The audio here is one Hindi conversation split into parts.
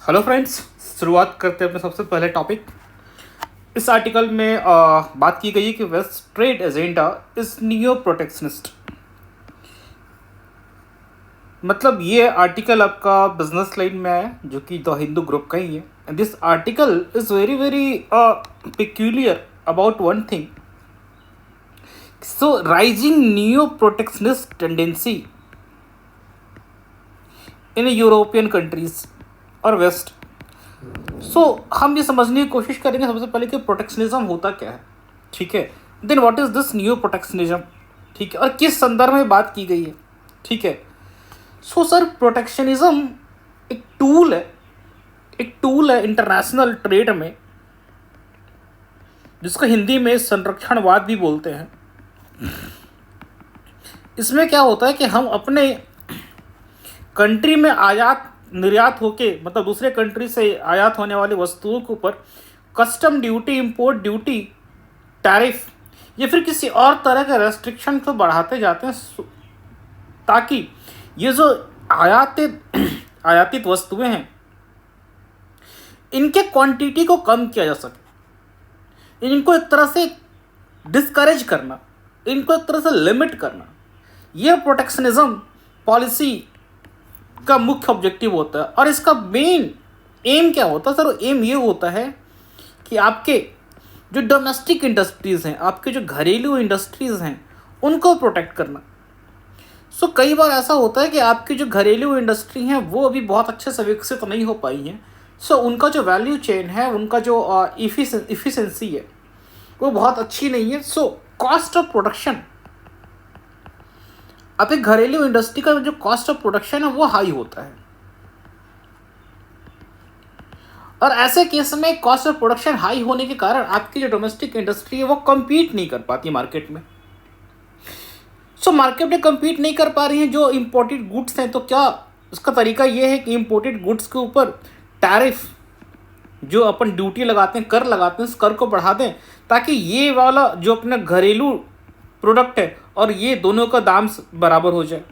हेलो फ्रेंड्स, शुरुआत करते हैं अपने सबसे पहले टॉपिक। इस आर्टिकल में बात की गई है कि west trade agenda is neo protectionist. मतलब ये आर्टिकल आपका बिजनेस लाइन में आया जो कि द हिंदू ग्रुप का ही है। And this article is very very peculiar about one thing. So rising neo protectionist tendency in European countries और वेस्ट। सो हम ये समझने की कोशिश करेंगे सबसे पहले कि प्रोटेक्शनिज्म होता क्या है, ठीक है। Then what is this new protectionism, ठीक है, और किस संदर्भ में बात की गई है, ठीक है। सो सर, प्रोटेक्शनिज्म एक टूल है इंटरनेशनल ट्रेड में, जिसको हिंदी में संरक्षणवाद भी बोलते हैं। इसमें क्या होता है कि हम अपने कंट्री में आयात निर्यात होके, मतलब दूसरे कंट्री से आयात होने वाली वस्तुओं के ऊपर custom duty, import duty, tariff या फिर किसी और तरह के रेस्ट्रिक्शन को बढ़ाते जाते हैं, ताकि ये जो आयातित वस्तुएं हैं इनके क्वांटिटी को कम किया जा सके, इनको एक तरह से डिस्करेज करना, इनको एक तरह से लिमिट करना। यह प्रोटेक्शनिज्म पॉलिसी का मुख्य ऑब्जेक्टिव होता है। और इसका मेन एम क्या होता है सर? एम ये होता है कि आपके जो डोमेस्टिक इंडस्ट्रीज़ हैं, आपके जो घरेलू इंडस्ट्रीज़ हैं, उनको प्रोटेक्ट करना। सो कई बार ऐसा होता है कि आपकी जो घरेलू इंडस्ट्री हैं वो अभी बहुत अच्छे से विकसित नहीं हो पाई हैं। सो उनका जो वैल्यू चेन है, उनका जो इफ़िशेंसी है वो बहुत अच्छी नहीं है। सो कॉस्ट ऑफ प्रोडक्शन, अब एक घरेलू इंडस्ट्री का जो कॉस्ट ऑफ प्रोडक्शन है वो हाई होता है, और ऐसे केस में कॉस्ट ऑफ प्रोडक्शन हाई होने के कारण आपकी जो डोमेस्टिक इंडस्ट्री है वो compete नहीं कर पाती मार्केट में। सो मार्केट में compete नहीं कर पा रही है जो इम्पोर्टेड गुड्स हैं, तो क्या उसका तरीका ये है कि इम्पोर्टेड गुड्स के ऊपर टैरिफ, जो अपन ड्यूटी लगाते हैं, कर लगाते हैं, उस कर को बढ़ा दें, ताकि ये वाला जो अपना घरेलू प्रोडक्ट है और ये दोनों का दाम बराबर हो जाए।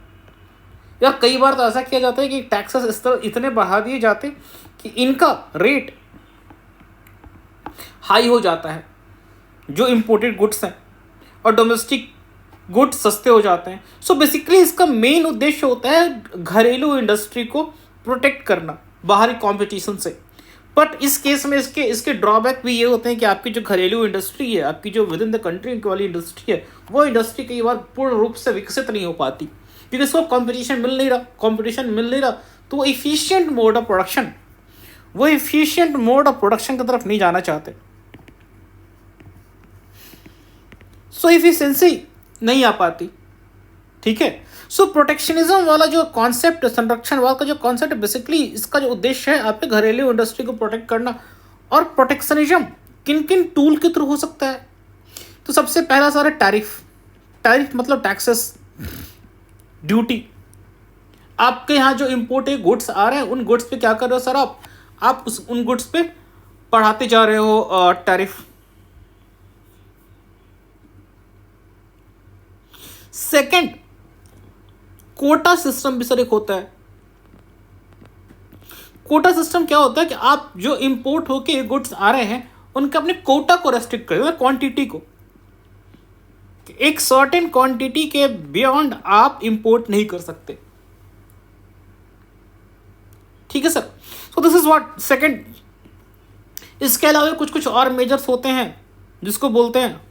यार कई बार तो ऐसा किया जाता है कि टैक्सेस इस तरह इतने बढ़ा दिए जाते कि इनका रेट हाई हो जाता है जो इम्पोर्टेड गुड्स हैं, और डोमेस्टिक गुड्स सस्ते हो जाते हैं। सो बेसिकली इसका मेन उद्देश्य होता है घरेलू इंडस्ट्री को प्रोटेक्ट करना बाहरी कंपटीशन से। बट इस केस में इसके ड्रॉबैक भी ये होते हैं कि आपकी जो घरेलू इंडस्ट्री है, आपकी जो विद इन द कंट्री वाली इंडस्ट्री है, वो इंडस्ट्री कई बार पूर्ण रूप से विकसित नहीं हो पाती, क्योंकि इसको कंपटीशन मिल नहीं रहा। तो वो इफिशिएंट मोड ऑफ प्रोडक्शन की तरफ नहीं जाना चाहते। सो इफिशिएंसी नहीं आ पाती, ठीक है। सो प्रोटेक्शनिज्म वाला जो कॉन्सेप्ट, संरक्षणवाद का जो कॉन्सेप्ट, बेसिकली इसका जो उद्देश्य है आपके घरेलू इंडस्ट्री को प्रोटेक्ट करना। और प्रोटेक्शनिज्म किन किन टूल के थ्रू हो सकता है? तो सबसे पहला सारा टैरिफ मतलब टैक्सेस, ड्यूटी। आपके यहाँ जो इम्पोर्टेड गुड्स आ रहे हैं उन गुड्स पे क्या कर रहे हो सर? आप उन गुड्स पे बढ़ाते जा रहे हो टैरिफ। सेकंड, कोटा सिस्टम भी सर एक होता है। कोटा सिस्टम क्या होता है कि आप जो इंपोर्ट होके गुड्स आ रहे हैं उनके अपने कोटा को रेस्ट्रिक्ट कर, क्वांटिटी को, एक सर्टेन क्वांटिटी के बियॉन्ड आप इंपोर्ट नहीं कर सकते, ठीक है sir. So this is what second. इसके अलावा कुछ और मेजर्स होते हैं जिसको बोलते हैं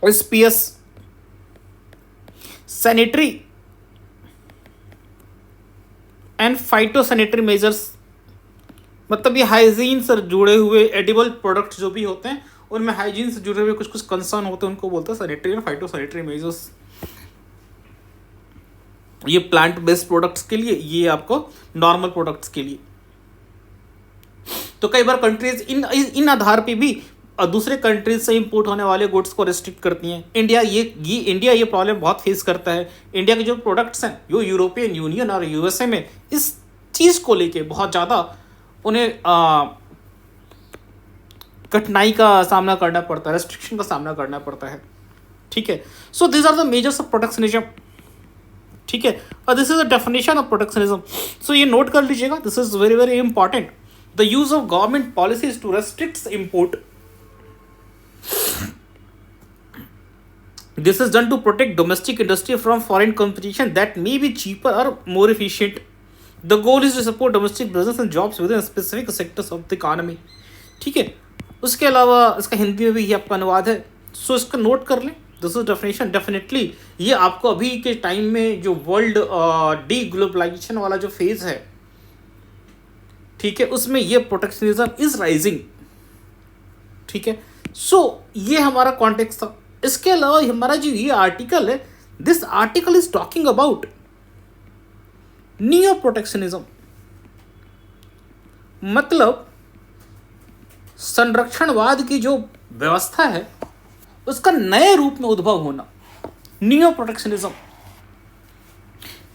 SPS, sanitary and phytosanitary measures. मतलब ये हाइजीन से जुड़े हुए एडिबल प्रोडक्ट्स जो भी होते हैं उनमें हाइजीन से जुड़े हुए कुछ कंसर्न होते हैं, उनको बोलते हैं सैनिटरी एंड फाइटोसैनिटरी मेजर्स। ये प्लांट बेस्ड प्रोडक्ट्स के लिए, ये आपको नॉर्मल प्रोडक्ट्स के लिए। तो कई बार कंट्रीज इन आधार पे भी दूसरे कंट्रीज से इंपोर्ट होने वाले गुड्स को रिस्ट्रिक्ट करती हैं। इंडिया ये प्रॉब्लम बहुत फेस करता है। इंडिया के जो प्रोडक्ट्स हैं, जो यूरोपियन यूनियन और USA में इस चीज़ को लेके बहुत ज़्यादा उन्हें कठिनाई का सामना करना पड़ता है, रेस्ट्रिक्शन का सामना करना पड़ता है, ठीक है। So this are the measures of protectionism, ठीक है, और this is the definition of protectionism. So ये नोट कर लीजिएगा, this is very very important. The use of government policies to restrict import. This is done to protect domestic industry from foreign competition that may be cheaper or more efficient. The goal is to support domestic business and jobs within specific sectors of the economy. ठीक है, उसके अलावा इसका हिंदी में भी ये आपका अनुवाद है, सो इसका नोट कर लें. This is definition. डेफिनेटली ये आपको अभी के टाइम में जो वर्ल्ड डी ग्लोबलाइजेशन वाला जो फेज है, ठीक है, उसमें ये प्रोटेक्शनिज्म इज राइजिंग. ठीक है, सो ये हमारा कॉन्टेक्स्ट था. इसके अलावा हमारा जो ये आर्टिकल है, this article is talking about neo protectionism. मतलब संरक्षणवाद की जो व्यवस्था है उसका नए रूप में उद्भव होना. Neo protectionism.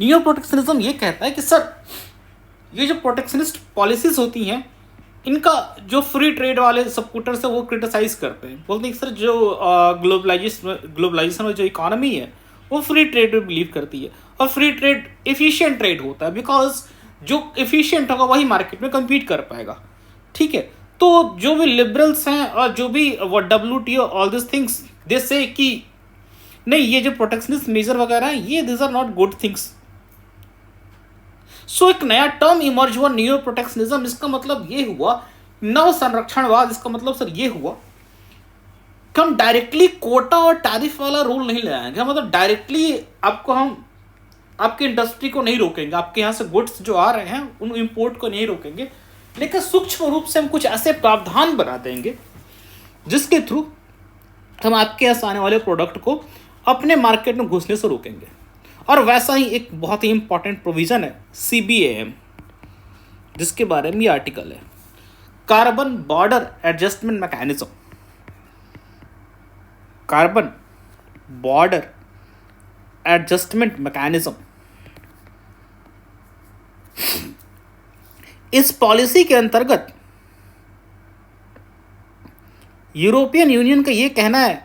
नियो प्रोटेक्शनिज्म ये कहता है कि सर ये जो प्रोटेक्शनिस्ट पॉलिसीज होती हैं, इनका जो फ्री ट्रेड वाले सपोर्टर्स है वो क्रिटिसाइज करते हैं, बोलते हैं कि सर जो ग्लोबलाइजेशन जो इकोनॉमी है वो फ्री ट्रेड में बिलीव करती है, और फ्री ट्रेड एफिशिएंट ट्रेड होता है, बिकॉज जो एफिशिएंट होगा वही मार्केट में कम्पीट कर पाएगा. ठीक है, तो जो भी लिबरल्स हैं और जो भी WTO all this things they से कि नहीं, ये जो प्रोटेक्शनिस्ट मेजर वगैरह हैं ये this are not good things. So एक नया टर्म इमर्ज हुआ, नियो प्रोटेक्शनिज्म. इसका मतलब ये हुआ नव संरक्षणवाद. इसका मतलब सर ये हुआ कि हम डायरेक्टली कोटा और टैरिफ वाला रूल नहीं ले आएंगे. मतलब डायरेक्टली आपको हम आपकी इंडस्ट्री को नहीं रोकेंगे, आपके यहाँ से गुड्स जो आ रहे हैं उन इंपोर्ट को नहीं रोकेंगे, लेकिन सूक्ष्म रूप से हम कुछ ऐसे प्रावधान बना देंगे जिसके थ्रू हम आपके यहाँ आने वाले प्रोडक्ट को अपने मार्केट में घुसने से रोकेंगे. और वैसा ही एक बहुत ही इंपॉर्टेंट प्रोविजन है CBAM, जिसके बारे में ये आर्टिकल है. Carbon border adjustment mechanism. Carbon border adjustment mechanism. इस पॉलिसी के अंतर्गत यूरोपियन यूनियन का यह कहना है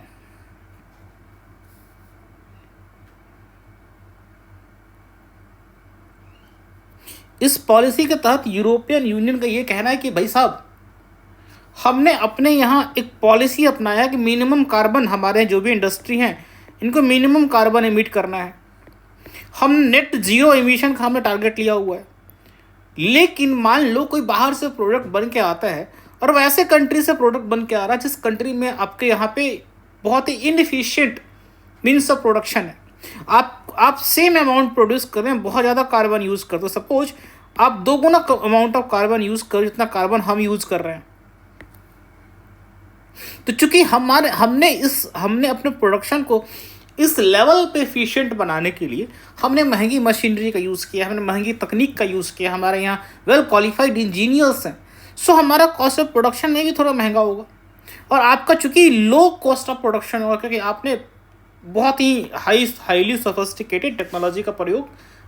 इस पॉलिसी के तहत यूरोपियन यूनियन का ये कहना है कि भाई साहब, हमने अपने यहाँ एक पॉलिसी अपनाया कि मिनिमम कार्बन, हमारे जो भी इंडस्ट्री हैं इनको मिनिमम कार्बन एमिट करना है. हम नेट जीरो एमिशन का हमने टारगेट लिया हुआ है. लेकिन मान लो कोई बाहर से प्रोडक्ट बन के आता है और वैसे कंट्री से प्रोडक्ट बन के आ रहा है जिस कंट्री में आपके यहाँ पे बहुत ही इनएफिशिएंट मीन्स ऑफ प्रोडक्शन है. आप सेम अमाउंट प्रोड्यूस कर रहे हैं, बहुत ज़्यादा कार्बन यूज़ करते हो. सपोज आप 2 गुना अमाउंट ऑफ कार्बन यूज़ करो जितना कार्बन हम यूज़ कर रहे हैं. तो चूंकि हमने अपने प्रोडक्शन को इस लेवल पे एफिशिएंट बनाने के लिए हमने महंगी मशीनरी का यूज़ किया, हमने महंगी तकनीक का यूज़ किया, हमारे यहाँ वेल क्वालिफाइड इंजीनियर्स हैं. सो हमारा कॉस्ट ऑफ प्रोडक्शन में भी थोड़ा महंगा होगा, और आपका चूंकि लो कॉस्ट ऑफ प्रोडक्शन होगा क्योंकि आपने बहुत ही हाईली सोफिस्टिकेटेड टेक्नोलॉजी का प्रयोग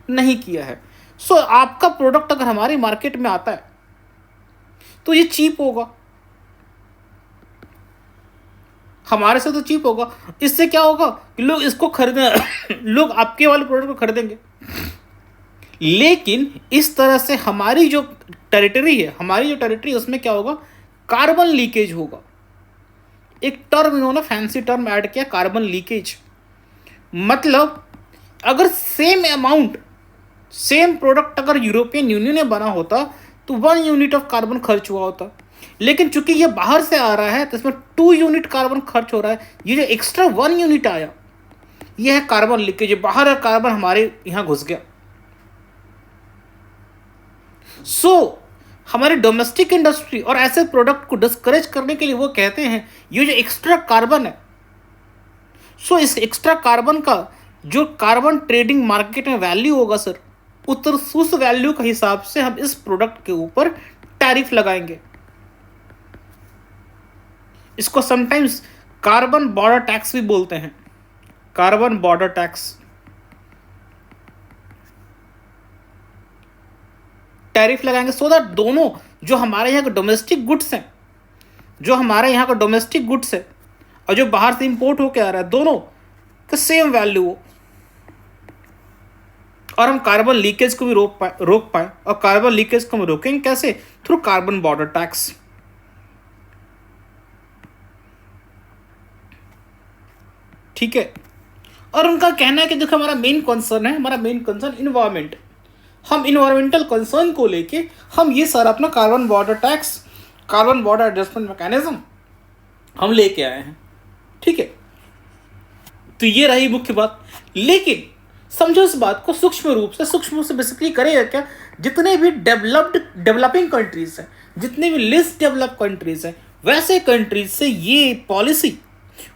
नहीं किया है. सो आपका प्रोडक्ट अगर हमारी मार्केट में आता है तो ये चीप होगा, हमारे से तो चीप होगा. इससे क्या होगा कि लोग इसको खरीदें लोग आपके वाले प्रोडक्ट को खरीदेंगे. लेकिन इस तरह से हमारी जो टेरिटरी उसमें क्या होगा, कार्बन लीकेज होगा. एक टर्म इन्होंने फैंसी टर्म ऐड किया, कार्बन लीकेज. मतलब अगर सेम प्रोडक्ट अगर यूरोपियन यूनियन में बना होता तो 1 यूनिट ऑफ कार्बन खर्च हुआ होता, लेकिन चूंकि ये बाहर से आ रहा है तो इसमें 2 यूनिट कार्बन खर्च हो रहा है. ये जो एक्स्ट्रा 1 यूनिट आया ये है कार्बन लीकेज. बाहर का कार्बन हमारे यहाँ घुस गया. सो हमारी डोमेस्टिक इंडस्ट्री और ऐसे प्रोडक्ट को डिस्करेज करने के लिए वो कहते हैं ये जो एक्स्ट्रा कार्बन है, सो इस एक्स्ट्रा कार्बन का जो कार्बन ट्रेडिंग मार्केट में वैल्यू होगा सर, उस वैल्यू के हिसाब से हम इस प्रोडक्ट के ऊपर टैरिफ लगाएंगे. इसको समटाइम्स कार्बन बॉर्डर टैक्स भी बोलते हैं. कार्बन बॉर्डर टैक्स, टैरिफ लगाएंगे सो दैट दोनों जो हमारे यहाँ के डोमेस्टिक गुड्स हैं और जो बाहर से इंपोर्ट होके आ रहा है, दोनों का सेम वैल्यू हो. और हम कार्बन लीकेज को भी रोक पाए। और कार्बन लीकेज को हम रोकेंगे कैसे? Through carbon border tax. ठीक है। और उनका कहना है कि देखो हमारा मेन कंसर्न इन्वायरमेंट। हम इन्वायरमेंटल कंसर्न को लेके हम ये सारा अपना carbon border tax, carbon border adjustment mechanism हम लेके आए हैं। ठीक है, तो ये रही मुख्य बात। लेकिन समझो इस बात को सूक्ष्म रूप से बेसिकली करेगा क्या? जितने भी डेवलपिंग कंट्रीज हैं, जितने भी लिस्ट डेवलप कंट्रीज हैं, वैसे कंट्रीज से ये पॉलिसी,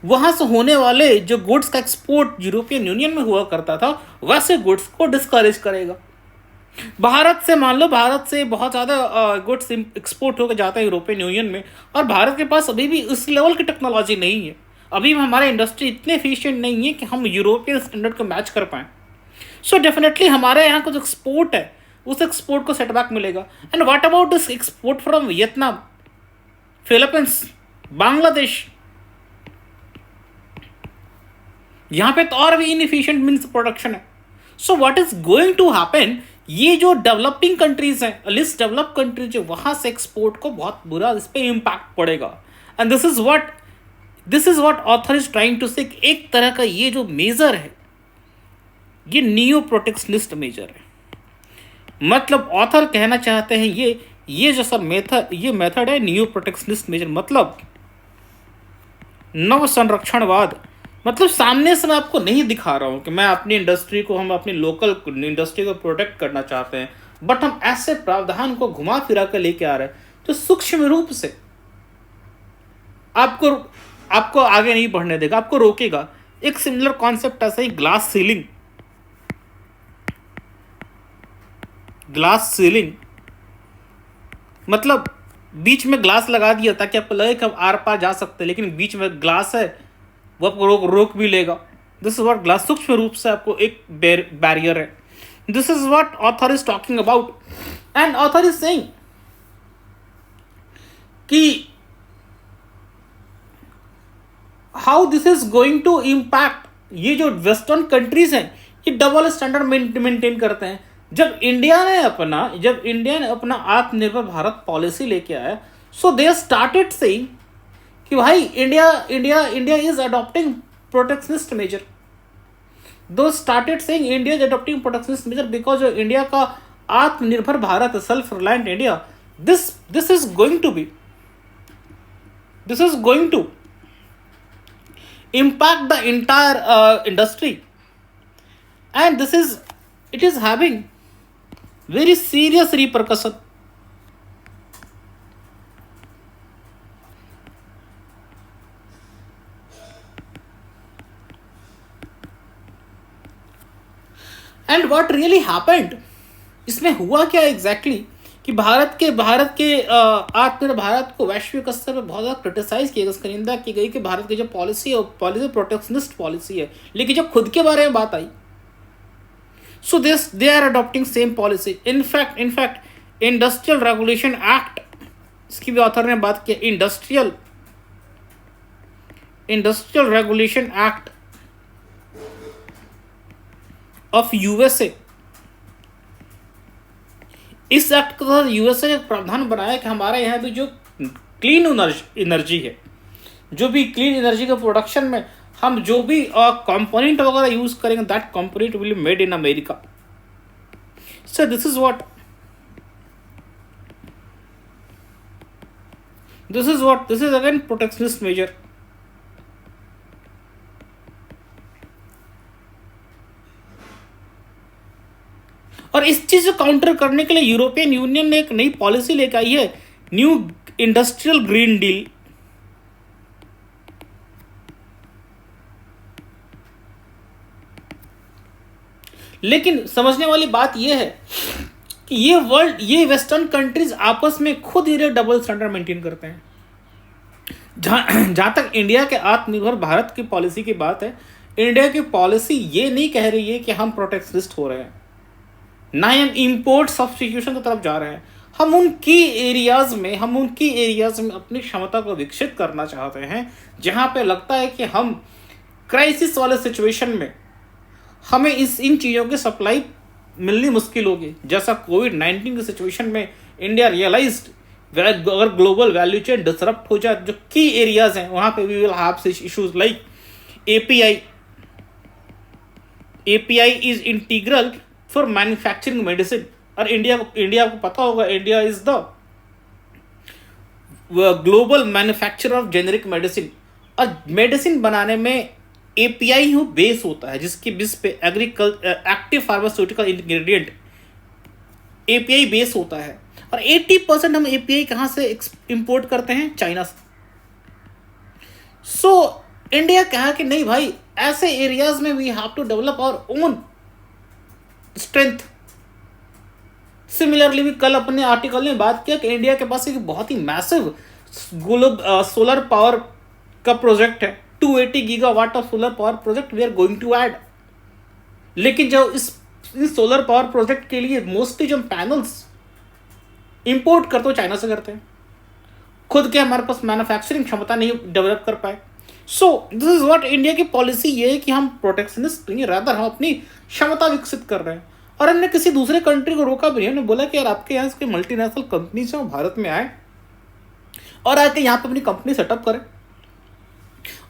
वहां से होने वाले जो गुड्स का एक्सपोर्ट यूरोपियन यूनियन में हुआ करता था, वैसे गुड्स को डिस्करेज करेगा। भारत से मान लो, भारत से बहुत ज़्यादा गुड्स एक्सपोर्ट होकर जाता है यूरोपियन यूनियन में, और भारत के पास अभी भी उस लेवल की टेक्नोलॉजी नहीं है। अभी भी हमारा इंडस्ट्री इतने एफिशिएंट नहीं है कि हम यूरोपियन स्टैंडर्ड को मैच कर पाएँ। सो डेफिनेटली हमारे यहाँ का जो एक्सपोर्ट है, उस एक्सपोर्ट को सेटबैक मिलेगा। And what about this export from Vietnam, Philippines, Bangladesh? यहाँ पे तो और भी इनएफिशिएंट मीन्स प्रोडक्शन है। So what is going to happen? ये जो डेवलपिंग कंट्रीज हैं, लिस्ट डेवलप कंट्रीज, जो वहां से एक्सपोर्ट को बहुत बुरा इस पर इम्पैक्ट पड़ेगा। And this is what author is trying to say. एक तरह का ये जो मेजर है, ये नियो प्रोटेक्शनिस्ट मेजर है। मतलब ऑथर कहना चाहते हैं ये जो सब मेथड है नियो प्रोटेक्शनिस्ट मेजर, मतलब नव संरक्षणवाद। मतलब सामने से मैं आपको नहीं दिखा रहा हूं कि मैं अपनी इंडस्ट्री को, हम अपनी लोकल इंडस्ट्री को प्रोटेक्ट करना चाहते हैं, बट हम ऐसे प्रावधान को घुमा फिरा कर लेके आ रहे हैं जो सूक्ष्म रूप से आपको आगे नहीं बढ़ने देगा, आपको रोकेगा। एक सिमिलर कॉन्सेप्ट ऐसा ही ग्लास सीलिंग, मतलब बीच में ग्लास लगा दिया ताकि आपको लगे कि हम आर पार जा सकते हैं, लेकिन बीच में ग्लास है, वो आपको रोक भी लेगा। दिस इज व्हाट ग्लास सूक्ष्म रूप से आपको एक बैरियर है। This is what author is talking about. And author is saying कि how this is going to impact. ये जो वेस्टर्न कंट्रीज हैं, ये डबल स्टैंडर्ड मेंटेन करते हैं। जब इंडिया ने अपना आत्मनिर्भर भारत पॉलिसी लेके आया, सो दे स्टार्टेड सेइंग कि भाई India is adopting protectionist measure. दो started saying India is adopting protectionist measure because India का आत्मनिर्भर भारत, self reliant India, this is going to impact the entire industry, and it is having very serious repercussion. And what really happened, इसमें हुआ क्या एग्जैक्टली कि भारत के आत्मनिर्भर भारत को वैश्विक स्तर पर बहुत ज़्यादा क्रिटिसाइज किया गया, उसकी निंदा की गई कि भारत की जो पॉलिसी है, पॉलिसी प्रोटेक्शनिस्ट पॉलिसी है। लेकिन जब खुद के बारे में बात आई, so they are adopting same policy. In fact industrial regulation act, इसकी भी ऑथर ने बात किया, industrial regulation act of USA. इस एक्ट के तहत यूएसए ने प्रावधान बनाया कि हमारे यहाँ भी जो क्लीन एनर्जी है, जो भी क्लीन एनर्जी के प्रोडक्शन में हम जो भी कंपोनेंट वगैरह यूज करेंगे, that component will be made in America. So this is again protectionist measure. और इस चीज को काउंटर करने के लिए यूरोपियन यूनियन ने एक नई पॉलिसी लेकर आई है, न्यू इंडस्ट्रियल ग्रीन डील। लेकिन समझने वाली बात यह है कि ये वेस्टर्न कंट्रीज आपस में खुद ही डबल स्टैंडर्ड मेंटेन करते हैं। जहां तक इंडिया के आत्मनिर्भर भारत की पॉलिसी की बात है, इंडिया की पॉलिसी ये नहीं कह रही है कि हम प्रोटेक्शनिस्ट हो रहे हैं, ना ही हम इंपोर्ट सब्स्टिट्यूशन की तरफ जा रहे हैं। हम उनकी एरियाज में अपनी क्षमता को विकसित करना चाहते हैं, जहां पे लगता है कि हम क्राइसिस वाले सिचुएशन में हमें इन चीज़ों की सप्लाई मिलनी मुश्किल होगी। जैसा कोविड-19 की सिचुएशन में इंडिया रियलाइज्ड अगर ग्लोबल वैल्यू चेन डिसरप्ट हो जाए, जो की एरियाज हैं वहाँ पे we will have such issues like API. API is integral for manufacturing medicine. और इंडिया को पता होगा, India is the global manufacturer of generic medicine. और मेडिसिन बनाने में एपीआई ही बेस होता है, जिसकी बेस पे active pharmaceutical ingredient API base होता है। और 80% हम एपीआई कहाँ से इंपोर्ट करते हैं? चाइना से। सो इंडिया कहा कि नहीं भाई, ऐसे एरियाज में we have to develop our own strength. Similarly भी कल अपने आर्टिकल में बात किया कि इंडिया के पास एक बहुत ही मैसिव सोलर पावर का प्रोजेक्ट है, 280 gigawatt of solar power project we are going to add. लेकिन जो इस सोलर पावर प्रोजेक्ट के लिए मोस्टली जो पैनल्स इंपोर्ट करते हो चाइना से करते हैं, खुद के हमारे पास मैन्युफैक्चरिंग क्षमता नहीं डेवलप कर पाए। सो दिस इज व्हाट इंडिया की पॉलिसी ये है कि हम प्रोटेक्शनिस्ट नहीं, रादर हम अपनी क्षमता विकसित कर रहे हैं। और हमने किसी दूसरे कंट्री को रोका भी नहीं, हमने बोला कि यार आपके यहाँ के मल्टीनेशनल कंपनीज हैं भारत में आए और आके यहाँ पे अपनी कंपनी सेटअप करें।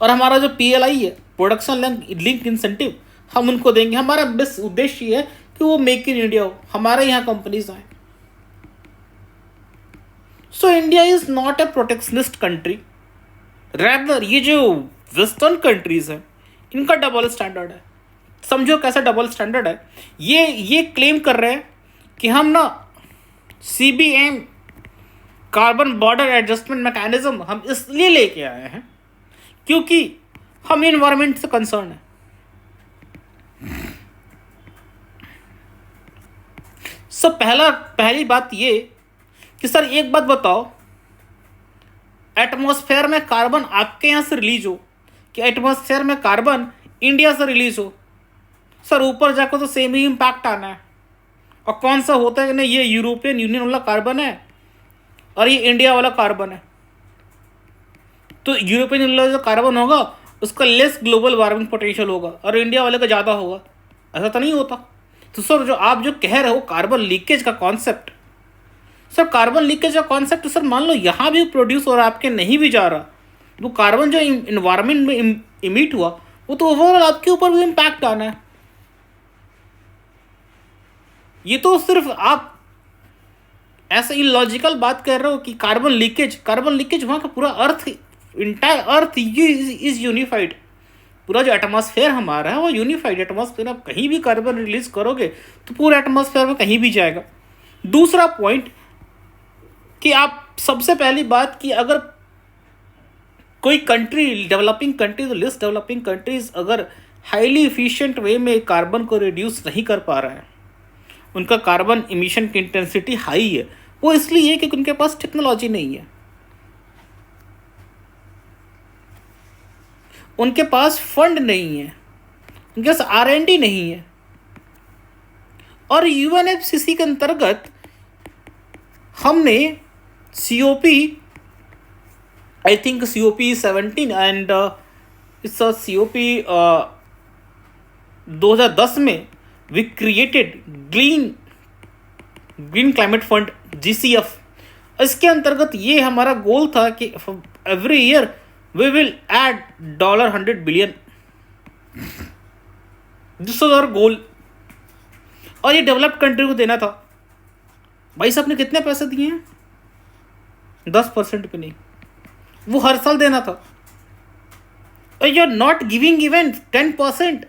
और हमारा जो पीएलआई है, प्रोडक्शन लिंक इंसेंटिव, हम उनको देंगे। हमारा बेस्ट उद्देश्य ये है कि वो मेक इन इंडिया हो, हमारे यहाँ कंपनीज आए। So India is not a protectionist country, rather ये जो वेस्टर्न कंट्रीज हैं इनका डबल स्टैंडर्ड है। समझो कैसा डबल स्टैंडर्ड है। ये क्लेम कर रहे हैं कि हम ना CBM carbon border adjustment mechanism हम इसलिए लेके आए हैं क्योंकि हम इन्वायरमेंट से कंसर्न है। सब पहली बात ये कि सर एक बात बताओ, एटमॉस्फेयर में कार्बन आपके यहाँ से रिलीज हो कि एटमॉस्फेयर में कार्बन इंडिया से रिलीज हो, सर ऊपर जाकर तो सेम ही इम्पैक्ट आना है। और कौन सा होता है कि नहीं, ये यूरोपियन यूनियन वाला कार्बन है और ये इंडिया वाला कार्बन है, तो यूरोपियन यूनियन वाला जो कार्बन होगा उसका लेस ग्लोबल वार्मिंग पोटेंशियल होगा और इंडिया वाले का ज़्यादा होगा। ऐसा तो नहीं होता। तो सर जो आप जो कह रहे हो कार्बन लीकेज का कॉन्सेप्ट, सर कार्बन लीकेज का कॉन्सेप्ट सर मान लो यहाँ भी प्रोड्यूस और आपके नहीं भी जा रहा, वो कार्बन जो इन्वायरमेंट में इमिट हुआ वो तो ओवरऑल आपके ऊपर भी इम्पैक्ट आना है। ये तो सिर्फ आप ऐसे इलॉजिकल बात कर रहे हो कि कार्बन लीकेज वहाँ का पूरा अर्थ, इंटायर अर्थ इज यूनिफाइड। पूरा जो एटमॉस्फेयर हमारा है वो यूनिफाइड एटमॉस्फेयर। आप कहीं भी कार्बन रिलीज करोगे तो पूरा एटमॉस्फेयर में कहीं भी जाएगा। दूसरा पॉइंट कि आप सबसे पहली बात कि अगर कोई country developing countries, list developing countries अगर हाईली इफिशिएंट वे में कार्बन को रिड्यूस नहीं कर पा रहा है, उनका कार्बन इमिशन की इंटेंसिटी हाई है, वो इसलिए है कि उनके पास टेक्नोलॉजी नहीं है, उनके पास फंड नहीं है, उनके पास R&D नहीं है। और यूएनएफसीसी के अंतर्गत हमने COP, I think COP 17 and it's COP 2010 में we created green climate fund GCF। इसके अंतर्गत ये हमारा गोल था कि every year we will add $100 billion, this was our goal. और ये डेवलप्ड कंट्री को देना था। भाई साहब ने कितने पैसे दिए हैं? 10% पे नहीं, वो हर साल देना था। और you are not giving even 10%।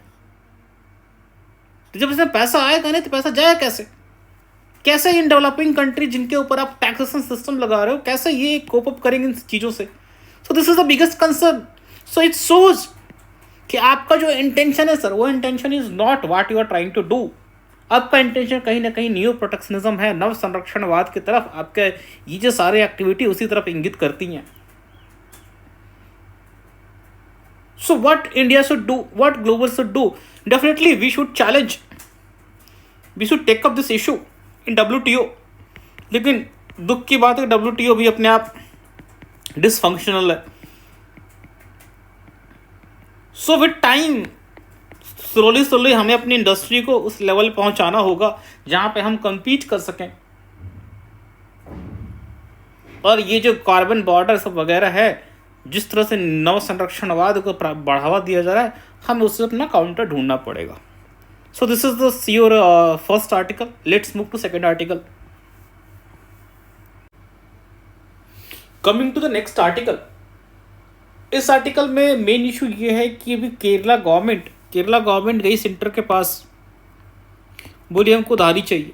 जब इसमें पैसा आएगा नहीं तो पैसा जाएगा कैसे? कैसे इन डेवलपिंग कंट्री जिनके ऊपर आप टैक्सेशन सिस्टम लगा रहे हो, कैसे ये कोप अप करेंगे इन चीज़ों से? So this is the biggest concern. So it shows कि आपका जो इंटेंशन है सर, वो intention is not what you are trying to do. आपका इंटेंशन कहीं ना कहीं न्यू प्रोटेक्शनिज्म है, नव संरक्षणवाद की तरफ। आपके ये जो सारे एक्टिविटी उसी तरफ इंगित करती हैं। So what India should do, what global should do? Definitely we should challenge, we should take up this issue in WTO। लेकिन दुख की बात है WTO भी अपने आप डिसफंक्शनल है। सो विद टाइम स्लोली हमें अपनी इंडस्ट्री को उस लेवल पहुंचाना होगा जहां पे हम compete कर सकें। और ये जो कार्बन बॉर्डर सब वगैरह है, जिस तरह से नव संरक्षणवाद को बढ़ावा दिया जा रहा है, हमें उससे अपना काउंटर ढूंढना पड़ेगा। So this is the your first article. Let's move to second article. Coming to the next article. इस आर्टिकल में मेन इशू ये है कि अभी केरला गवर्नमेंट गई सेंटर के पास, बोली हमको उधारी चाहिए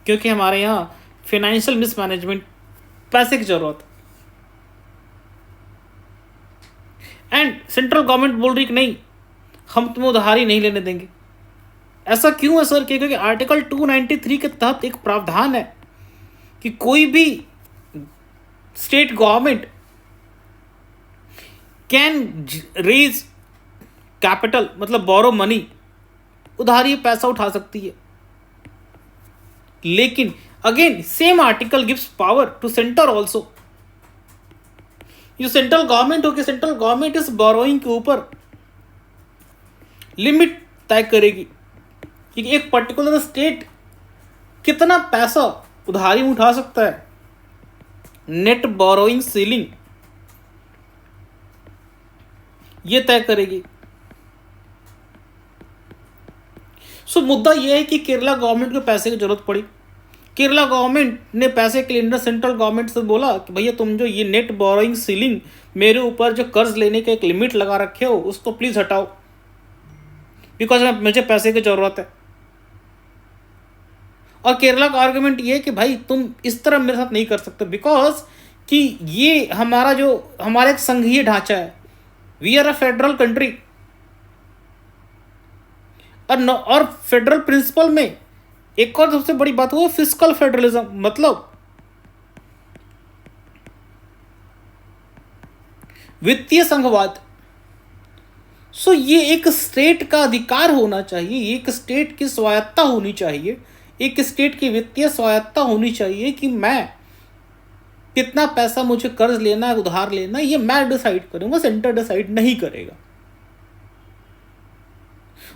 क्योंकि हमारे यहाँ फाइनेंशियल मिसमैनेजमेंट, पैसे की जरूरत है। एंड सेंट्रल गवर्नमेंट बोल रही कि नहीं, हम तुम्हें उधारी नहीं लेने देंगे। ऐसा क्यों है सर? क्योंकि आर्टिकल 293 के तहत एक प्रावधान है कि कोई भी state government can raise capital, मतलब बोरो मनी, उधारी पैसा उठा सकती है। लेकिन again same article gives power to centre also. जो सेंट्रल गवर्नमेंट होगी, सेंट्रल गवर्नमेंट इस बोरोइंग के ऊपर लिमिट तय करेगी कि एक पर्टिकुलर स्टेट कितना पैसा उधारी में उठा सकता है। नेट बोरोइंग सीलिंग ये तय करेगी। सो मुद्दा यह है कि केरला गवर्नमेंट को पैसे की जरूरत पड़ी। केरला गवर्नमेंट ने पैसे के लिए सेंट्रल गवर्नमेंट से बोला कि भैया तुम जो ये नेट बोरोइंग सीलिंग मेरे ऊपर जो कर्ज लेने का एक लिमिट लगा रखे हो उसको प्लीज हटाओ, बिकॉज मुझे पैसे की जरूरत है। और केरला का आर्गुमेंट ये है कि भाई तुम इस तरह मेरे साथ नहीं कर सकते, बिकॉज कि ये हमारा एक संघीय ढांचा है। We are a federal country. और फेडरल प्रिंसिपल में एक और सबसे बड़ी बात हुआ फिस्कल फेडरलिज्म, मतलब वित्तीय संघवाद। सो ये एक स्टेट का अधिकार होना चाहिए, एक स्टेट की स्वायत्ता होनी चाहिए, एक स्टेट की वित्तीय स्वायत्ता होनी चाहिए कि मैं कितना पैसा मुझे कर्ज लेना है, उधार लेना है, ये मैं डिसाइड करूंगा, सेंटर डिसाइड नहीं करेगा।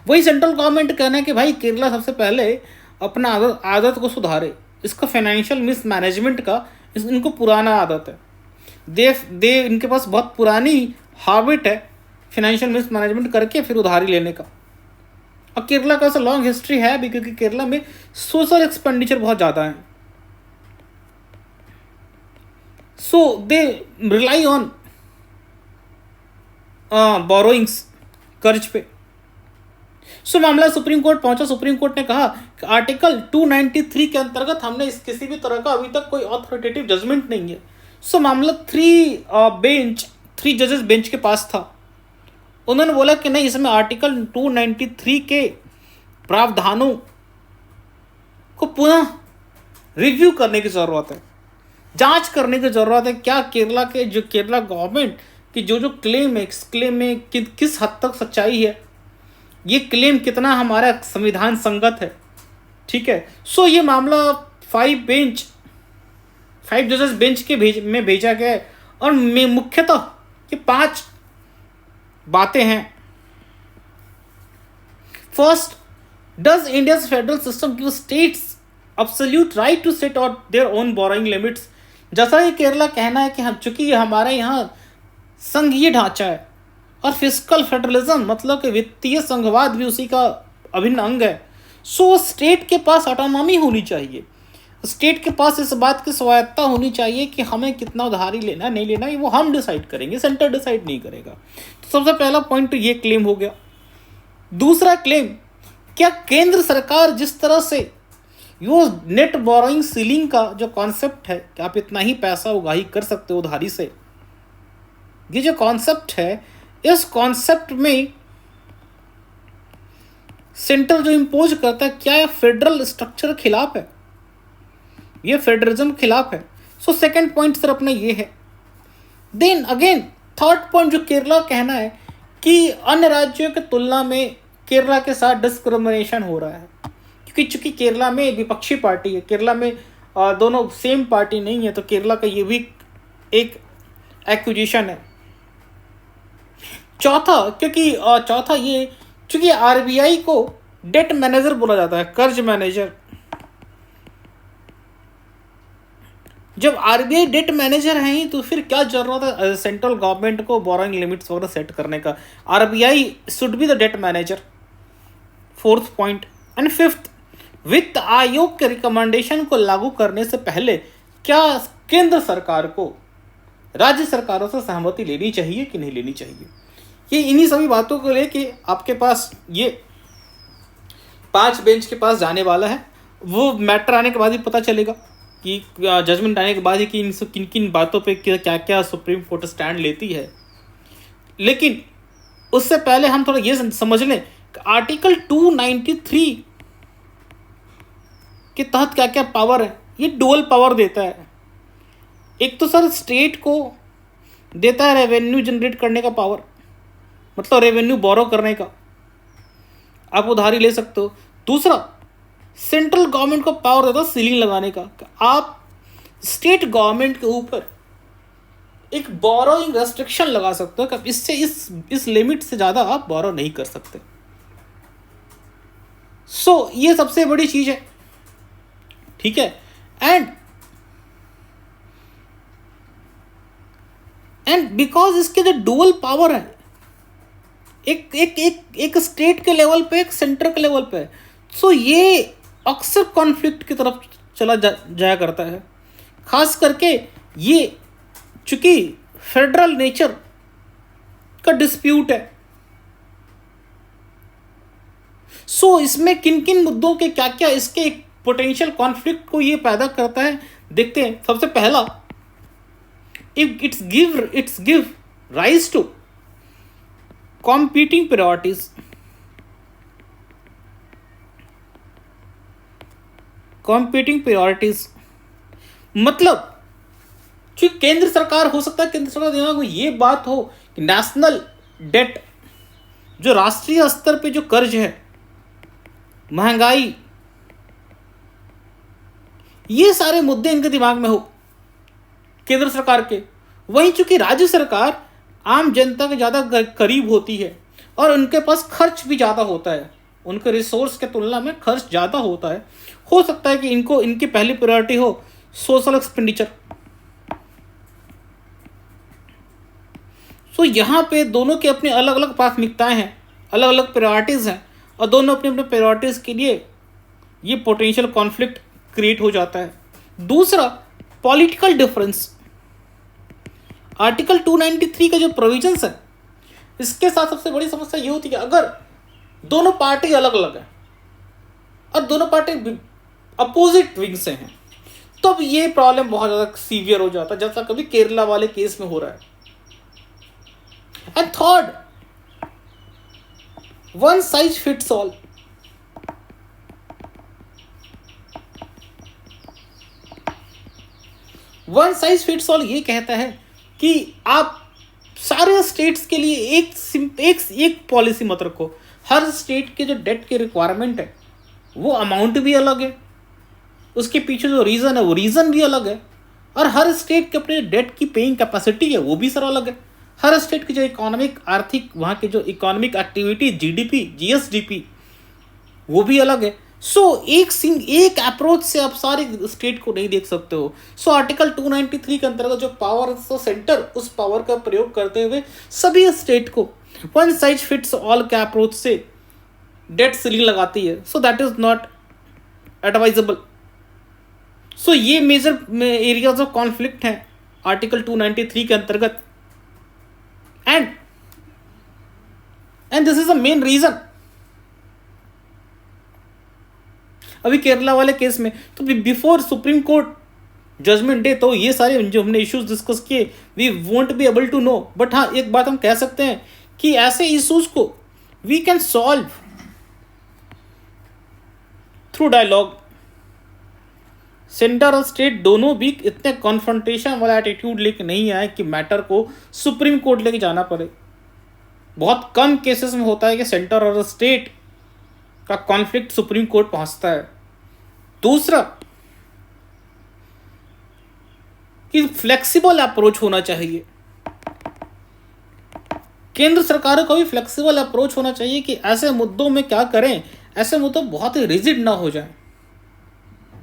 वही सेंट्रल गवर्नमेंट कहना है कि भाई केरला सबसे पहले अपना आदत को सुधारे, इसका फाइनेंशियल मिसमैनेजमेंट का इनको पुराना आदत है। इनके पास बहुत पुरानी हैबिट है फाइनेंशियल मिसमैनेजमेंट करके फिर उधारी लेने का। और केरला का ऐसा लॉन्ग हिस्ट्री है भी, क्योंकि केरला में सोशल एक्सपेंडिचर बहुत ज़्यादा है। सो दे रिलाई ऑन बोरोइंग्स, कर्ज पे। सो मामला सुप्रीम कोर्ट पहुंचा। सुप्रीम कोर्ट ने कहा कि आर्टिकल 293 के अंतर्गत हमने इस किसी भी तरह का अभी तक कोई ऑथोरिटेटिव जजमेंट नहीं है। सो मामला 3 जजेस बेंच के पास था। उन्होंने बोला कि नहीं, इसमें आर्टिकल 293 के प्रावधानों को पुनः रिव्यू करने की ज़रूरत है, जांच करने की ज़रूरत है। क्या केरला गवर्नमेंट की जो क्लेम है, इस क्लेम में किस हद तक सच्चाई है, ये क्लेम कितना हमारा संविधान संगत है। ठीक है। सो ये मामला 5 जजेस बेंच के में भेजा गया है और मुख्यतः ये 5 बातें हैं। First, does India's federal system give states absolute right to set out their own borrowing limits. जैसा कि केरला कहना है कि चूंकि हमारे यहाँ संघीय ढांचा है और फिस्कल फेडरलिज्म मतलब कि वित्तीय संघवाद भी उसी का अभिन्न अंग है। सो स्टेट के पास ऑटोनॉमी होनी चाहिए, स्टेट के पास इस बात की स्वायत्ता होनी चाहिए कि हमें कितना उधारी लेना नहीं लेना, वो हम डिसाइड करेंगे, सेंटर डिसाइड नहीं करेगा। तो सबसे पहला पॉइंट तो ये क्लेम हो गया। दूसरा क्लेम, क्या केंद्र सरकार जिस तरह से यो नेट बोरोइंग सीलिंग का जो कॉन्सेप्ट है कि आप इतना ही पैसा उगाही कर सकते हो उधारी से, ये जो कॉन्सेप्ट है, इस कॉन्सेप्ट में सेंटर जो इंपोज करता है, क्या यह फेडरल स्ट्रक्चर के खिलाफ है, ये फेडरलिज्म के खिलाफ है। सो सेकंड पॉइंट सर अपना ये है। देन अगेन थर्ड पॉइंट जो केरला कहना है कि अन्य राज्यों की तुलना में केरला के साथ डिस्क्रिमिनेशन हो रहा है, क्योंकि चूंकि केरला में विपक्षी पार्टी है, केरला में दोनों सेम पार्टी नहीं है, तो केरला का ये भी एक एक्यूजेशन है। चौथा ये क्योंकि आरबीआई को डेट मैनेजर बोला जाता है, कर्ज मैनेजर। जब आरबीआई डेट मैनेजर है ही तो फिर क्या जरूरत है सेंट्रल गवर्नमेंट को बोरोइंग लिमिट्स वगैरह सेट करने का। RBI should be the debt manager, fourth point. And fifth, वित्त आयोग के रिकमेंडेशन को लागू करने से पहले क्या केंद्र सरकार को राज्य सरकारों से सहमति लेनी चाहिए कि नहीं लेनी चाहिए। ये इन्हीं सभी बातों को लेके आपके पास ये 5 बेंच के पास जाने वाला है। वो मैटर आने के बाद ही पता चलेगा कि जजमेंट आने के बाद ही कि इन किन किन बातों पे क्या क्या सुप्रीम कोर्ट स्टैंड लेती है। लेकिन उससे पहले हम थोड़ा ये समझ लें कि आर्टिकल 293 के तहत क्या क्या पावर है। ये डुअल पावर देता है। एक तो सर स्टेट को देता है रेवेन्यू जनरेट करने का पावर, मतलब रेवेन्यू बोरो करने का, आप उधारी ले सकते हो। दूसरा, सेंट्रल गवर्नमेंट को पावर देता है सीलिंग लगाने का, आप स्टेट गवर्नमेंट के ऊपर एक बोरोइंग रेस्ट्रिक्शन लगा सकते हो कि इससे इस लिमिट से ज़्यादा आप बोरो नहीं कर सकते। सो ये सबसे बड़ी चीज़ है, ठीक है। एंड बिकॉज इसके जो डुअल पावर है, एक स्टेट के लेवल पे, एक सेंटर के लेवल पे, सो ये अक्सर कॉन्फ्लिक्ट की तरफ चला जाया करता है। खास करके ये चूंकि फेडरल नेचर का डिस्प्यूट है, सो इसमें किन किन मुद्दों के क्या क्या इसके पोटेंशियल कॉन्फ्लिक्ट को ये पैदा करता है, देखते हैं। सबसे पहला, it's give rise to competing priorities। मतलब कि केंद्र सरकार हो सकता है, केंद्र सरकार दिमाग में ये बात हो कि नेशनल डेट, जो राष्ट्रीय स्तर पे जो कर्ज है, महंगाई, ये सारे मुद्दे इनके दिमाग में हो केंद्र सरकार के। वहीं चूंकि राज्य सरकार आम जनता के ज़्यादा करीब होती है और उनके पास खर्च भी ज़्यादा होता है, उनके रिसोर्स के तुलना में खर्च ज़्यादा होता है। हो सकता है कि इनकी पहली प्रायोरिटी हो सोशल एक्सपेंडिचर। सो यहाँ पे दोनों की अपनी अलग अलग प्राथमिकताएं हैं, अलग अलग प्रायोरिटीज़ हैं, और दोनों अपने अपने प्रायोरिटीज़ के लिए ये पोटेंशियल कॉन्फ्लिक्ट क्रिएट हो जाता है। दूसरा, पॉलिटिकल डिफरेंस। आर्टिकल 293 का जो प्रोविजंस है, इसके साथ सबसे बड़ी समस्या ये होती है कि अगर दोनों पार्टी अलग अलग है और दोनों पार्टी अपोजिट विंग से हैं, तो अब ये प्रॉब्लम बहुत ज़्यादा सीवियर हो जाता है, जैसा कभी केरला वाले केस में हो रहा है। And third, one size fits all. One size fits all ये कहता है कि आप सारे स्टेट्स के लिए एक पॉलिसी मत रखो। हर स्टेट के जो डेट के रिक्वायरमेंट है, वो अमाउंट भी अलग है, उसके पीछे जो रीज़न है वो रीज़न भी अलग है, और हर स्टेट के अपने डेट की पेइंग कैपेसिटी है वो भी सर अलग है। हर स्टेट की जो इकोनॉमिक, आर्थिक, वहाँ के जो इकोनॉमिक एक्टिविटी, जीडीपी, जीएसडीपी, वो भी अलग है। सो एक अप्रोच से आप सारे स्टेट को नहीं देख सकते हो। सो आर्टिकल 293 के अंतर्गत जो पावर सेंटर, उस पावर का प्रयोग करते हुए सभी स्टेट को वन साइज फिट्स ऑल के अप्रोच से डेट सीलिंग लगाती है। So that is not advisable. So ये मेजर एरियाज ऑफ कॉन्फ्लिक्ट हैं आर्टिकल 293 के अंतर्गत। And this is the main reason. अभी केरला वाले केस में तो बिफोर सुप्रीम कोर्ट जजमेंट डे तो ये सारे जो हमने इश्यूज डिस्कस किए, we won't be able to know. But हाँ, एक बात हम कह सकते हैं कि ऐसे इश्यूज को we can solve through dialogue. Centre और स्टेट दोनों भी इतने कॉन्फ्रंटेशन वाला एटीट्यूड लेके नहीं आए कि मैटर को सुप्रीम कोर्ट लेके जाना पड़े। बहुत कम केसेस में होता है कि सेंटर और स्टेट का कॉन्फ्लिक्ट सुप्रीम कोर्ट पहुंचता है। दूसरा, कि फ्लेक्सिबल अप्रोच होना चाहिए केंद्र सरकारों का भी फ्लेक्सिबल अप्रोच होना चाहिए कि ऐसे मुद्दों में क्या करें, ऐसे मुद्दे बहुत ही रिजिड ना हो जाएं।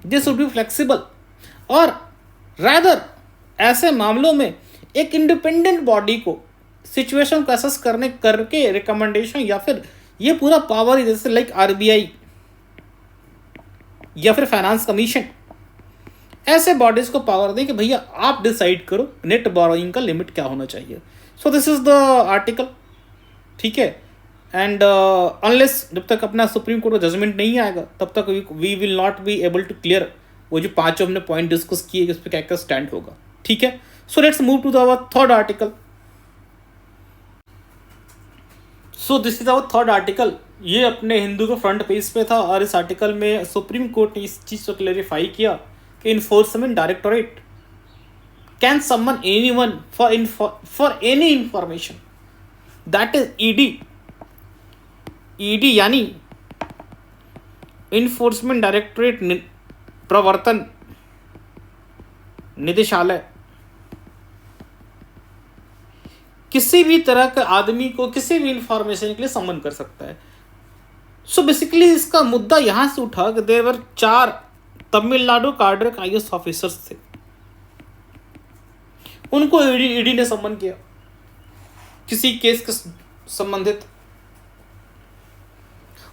दिस शुड बी फ्लेक्सिबल, और रैदर ऐसे मामलों में एक इंडिपेंडेंट बॉडी को सिचुएशन को असेस करके रिकमेंडेशन, या फिर ये पूरा पावर जैसे लाइक आरबीआई या फिर फाइनेंस कमीशन, ऐसे बॉडीज को पावर दें कि भैया आप डिसाइड करो नेट बोरोइंग का लिमिट क्या होना चाहिए। सो दिस इज द आर्टिकल, ठीक है। एंड अनलेस जब तक अपना सुप्रीम कोर्ट का जजमेंट नहीं आएगा तब तक we will not be able to clear वो जो 5 हमने पॉइंट डिस्कस किए उस पर क्या क्या स्टैंड होगा, ठीक है। So let's move to the third article. So this is our third article. ये अपने हिंदू के फ्रंट पेज पे था, और इस आर्टिकल में सुप्रीम कोर्ट ने इस चीज़ को क्लेरिफाई किया कि enforcement directorate can summon anyone for any information, that is ED यानी इन्फोर्समेंट डायरेक्टोरेट प्रवर्तन निदेशालय किसी भी तरह के आदमी को किसी भी इंफॉर्मेशन के लिए समन कर सकता है। सो बेसिकली इसका मुद्दा यहां से उठा कि देवर 4 तमिलनाडु कार्डर के IAS ऑफिसर्स थे, उनको ईडी ने समन किया किसी केस के संबंधित,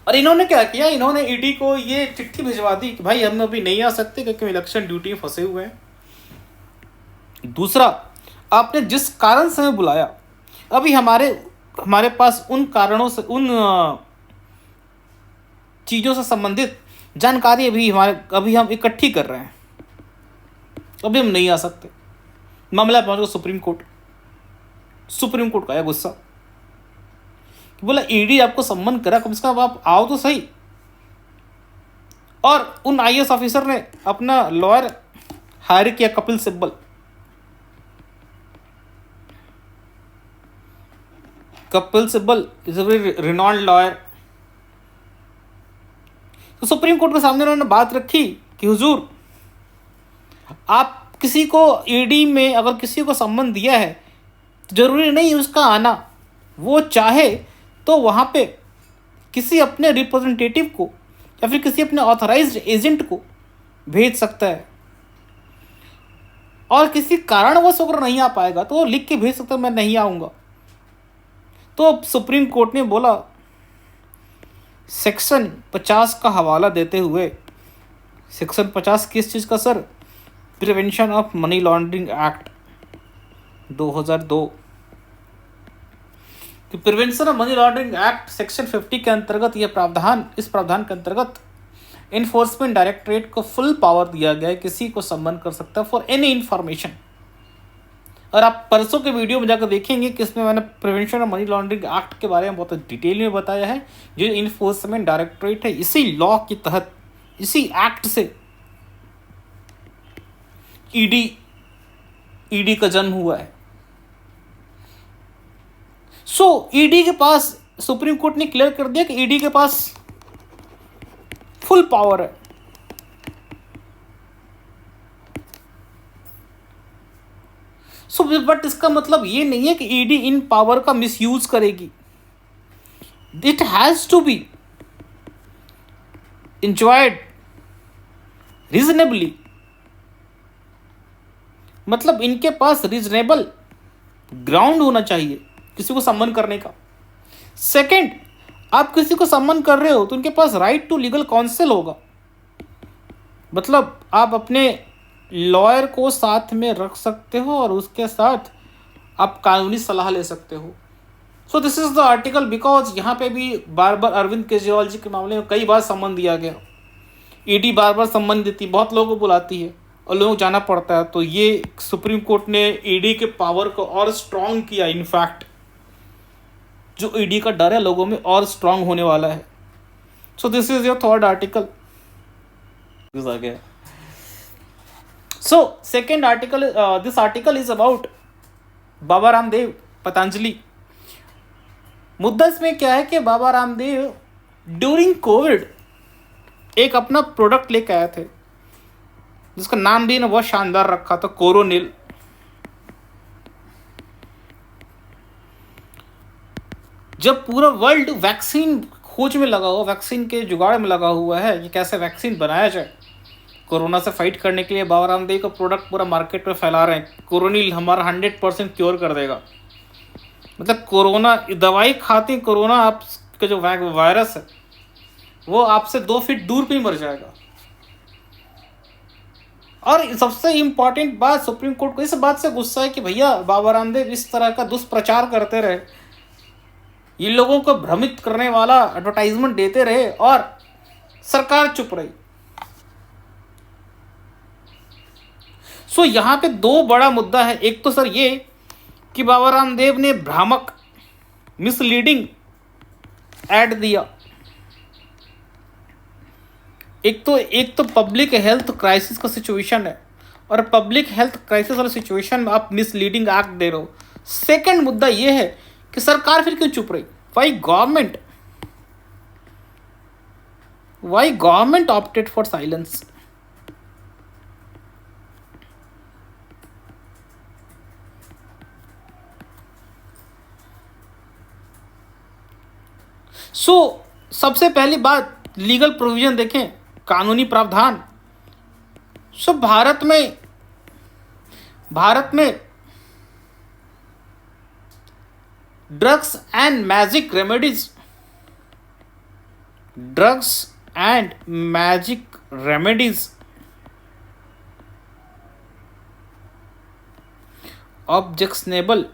और इन्होंने क्या किया, इन्होंने ईडी को ये चिट्ठी भिजवा दी कि भाई हम अभी नहीं आ सकते क्योंकि इलेक्शन ड्यूटी में फंसे हुए हैं। दूसरा, आपने जिस कारण से हमें बुलाया, अभी हमारे पास उन कारणों से, उन चीज़ों से संबंधित जानकारी अभी हम इकट्ठी कर रहे हैं, अभी हम नहीं आ सकते। मामला पहुंच गया सुप्रीम कोर्ट का आया गुस्सा, बोला ईडी आपको सम्मन करा, कम से कम आप आओ तो सही। और उन IAS ऑफिसर ने अपना लॉयर हायर किया, Kapil Sibal. Kapil Sibal is a very renowned lawyer. तो सुप्रीम कोर्ट के सामने उन्होंने बात रखी कि हुजूर, आप किसी को ईडी में अगर किसी को सम्मन दिया है तो जरूरी नहीं उसका आना, वो चाहे तो वहाँ पे किसी अपने रिप्रेजेंटेटिव को या फिर किसी अपने ऑथराइज्ड एजेंट को भेज सकता है, और किसी कारणवश अगर नहीं आ पाएगा तो वो लिख के भेज सकता है मैं नहीं आऊँगा। तो सुप्रीम कोर्ट ने बोला, सेक्शन 50 का हवाला देते हुए, सेक्शन 50 किस चीज़ का sir? Prevention of money laundering act 2002 कि prevention of money laundering act section 50 के अंतर्गत इस प्रावधान के अंतर्गत इन्फोर्समेंट डायरेक्टरेट को फुल पावर दिया गया है, किसी को सम्मन कर सकता है फॉर एनी इंफॉर्मेशन। और आप परसों के वीडियो में जाकर देखेंगे कि इसमें मैंने prevention of money laundering act के बारे में बहुत डिटेल में बताया है। जो इन्फोर्समेंट डायरेक्टरेट है, इसी लॉ के तहत, इसी एक्ट से ईडी का जन्म हुआ है। सो ईडी के पास, सुप्रीम कोर्ट ने क्लियर कर दिया कि ईडी के पास फुल पावर है। सो बट इसका मतलब ये नहीं है कि ईडी इन पावर का मिसयूज करेगी। It has to be enjoyed reasonably, मतलब इनके पास रीजनेबल ग्राउंड होना चाहिए किसी को सम्मन करने का। सेकंड, आप किसी को सम्मन कर रहे हो तो उनके पास राइट टू लीगल काउंसिल होगा, मतलब आप अपने लॉयर को साथ में रख सकते हो और उसके साथ आप कानूनी सलाह ले सकते हो। सो this is the article, because यहाँ पे भी बार बार अरविंद केजरीवाल जी के मामले में कई बार सम्मन दिया गया, ईडी बार बार सम्मन देती, बहुत लोगों को बुलाती है और लोगों को जाना पड़ता है। तो ये सुप्रीम कोर्ट ने ईडी के पावर को और स्ट्रॉन्ग किया। इनफैक्ट जो ईडी का डर है लोगों में और स्ट्रॉन्ग होने वाला है। So this is your third article. आ गया। So second article, this article is about Baba Ramdev Patanjali. मुद्दा इसमें क्या है कि बाबा रामदेव ड्यूरिंग कोविड एक अपना प्रोडक्ट लेकर आए थे जिसका नाम भी ना बहुत शानदार रखा था, कोरोनिल। जब पूरा वर्ल्ड वैक्सीन खोज में लगा हुआ, वैक्सीन के जुगाड़ में लगा हुआ है कि कैसे वैक्सीन बनाया जाए कोरोना से फाइट करने के लिए, बाबा रामदेव का प्रोडक्ट पूरा मार्केट में फैला रहे हैं। कोरोनिल हमारा 100% क्योर कर देगा, मतलब कोरोना दवाई खाते कोरोना आपका जो वायरस है वो आपसे 2 फीट दूर पे ही मर जाएगा। और सबसे इम्पॉर्टेंट बात, सुप्रीम कोर्ट को इस बात से गुस्सा है कि भैया बाबा रामदेव इस तरह का दुष्प्रचार करते रहे, ये लोगों को भ्रमित करने वाला एडवर्टाइजमेंट देते रहे और सरकार चुप रही। सो यहाँ पे 2 बड़ा मुद्दा है। एक तो सर ये कि बाबा रामदेव ने भ्रामक मिसलीडिंग ऐड दिया। एक तो पब्लिक हेल्थ क्राइसिस का सिचुएशन है और पब्लिक हेल्थ क्राइसिस वाले सिचुएशन में आप मिसलीडिंग एक्ट दे रहे हो। सेकंड मुद्दा ये है कि सरकार फिर क्यों चुप रही? Why government opted for silence? सबसे पहली बात लीगल प्रोविजन देखें, कानूनी प्रावधान। भारत में drugs and magic remedies objectionable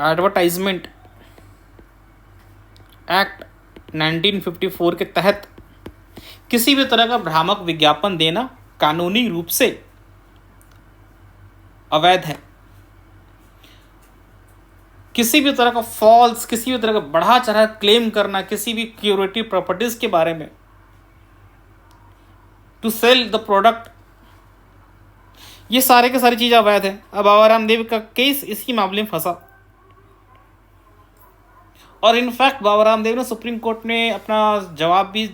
advertisement act 1954 के तहत किसी भी तरह का भ्रामक विज्ञापन देना कानूनी रूप से अवैध है। किसी भी तरह का फॉल्स, किसी भी तरह का बढ़ा चढ़ा क्लेम करना किसी भी क्यूरेटिव प्रॉपर्टीज के बारे में, टू सेल द प्रोडक्ट, ये सारे के सारी चीजें अवैध है। अब बाबा रामदेव का केस इसी मामले में फंसा और इनफैक्ट बाबा रामदेव ने सुप्रीम कोर्ट ने अपना जवाब भी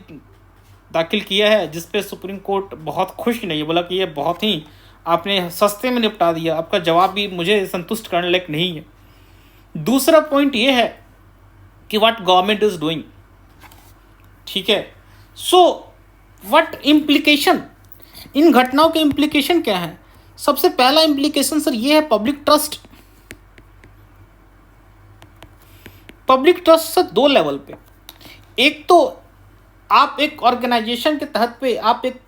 दाखिल किया है, जिसपे सुप्रीम कोर्ट बहुत खुश नहीं है, बोला कि ये बहुत ही आपने सस्ते में निपटा दिया, आपका जवाब भी मुझे संतुष्ट करने लायक नहीं है। दूसरा पॉइंट ये है कि व्हाट गवर्नमेंट इज डूइंग, ठीक है। व्हाट इम्प्लीकेशन, इन घटनाओं के इम्प्लीकेशन क्या है? सबसे पहला इम्प्लीकेशन सर ये है public trust. Public trust sir 2 level पे। एक तो आप एक ऑर्गेनाइजेशन के तहत पे, आप एक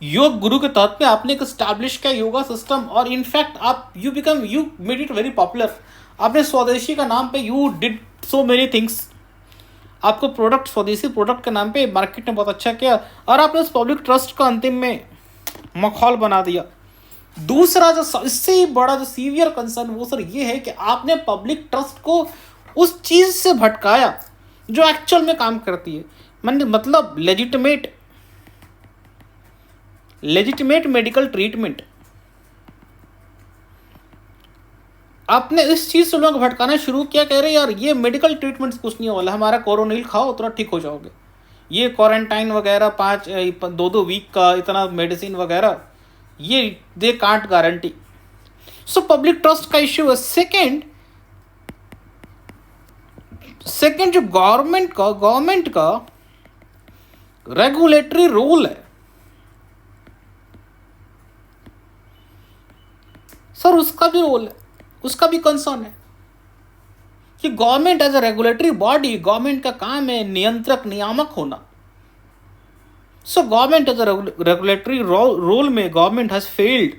योग गुरु के तहत पे आपने एक स्टैब्लिश किया योगा सिस्टम, और इनफैक्ट आप you made it very popular. आपने स्वदेशी का नाम पे you did so many things, आपको प्रोडक्ट स्वदेशी प्रोडक्ट के नाम पे मार्केट में बहुत अच्छा किया और आपने उस पब्लिक ट्रस्ट का अंतिम में मखौल बना दिया। दूसरा जो इससे बड़ा जो सीवियर कंसर्न वो सर ये है कि आपने पब्लिक ट्रस्ट को उस चीज़ से भटकाया जो एक्चुअल में काम करती है, मतलब लेजिटिमेट मेडिकल ट्रीटमेंट। आपने इस चीज़ से लोग भटकाना शुरू किया, कह रहे यार ये मेडिकल ट्रीटमेंट कुछ नहीं वाला, हमारा कोरोनिल खाओ तुरंत ठीक हो जाओगे, ये क्वारंटाइन वगैरह 2 वीक का इतना मेडिसिन वगैरह ये they can't guarantee. Public trust का इश्यू है। सेकेंड जो गवर्नमेंट का रेगुलेटरी रोल है सर, उसका भी रोल है, उसका भी कंसर्न है कि government as a regulatory body, government का काम है नियंत्रक नियामक होना। Government as a regulatory role में गवर्नमेंट हैज फेल्ड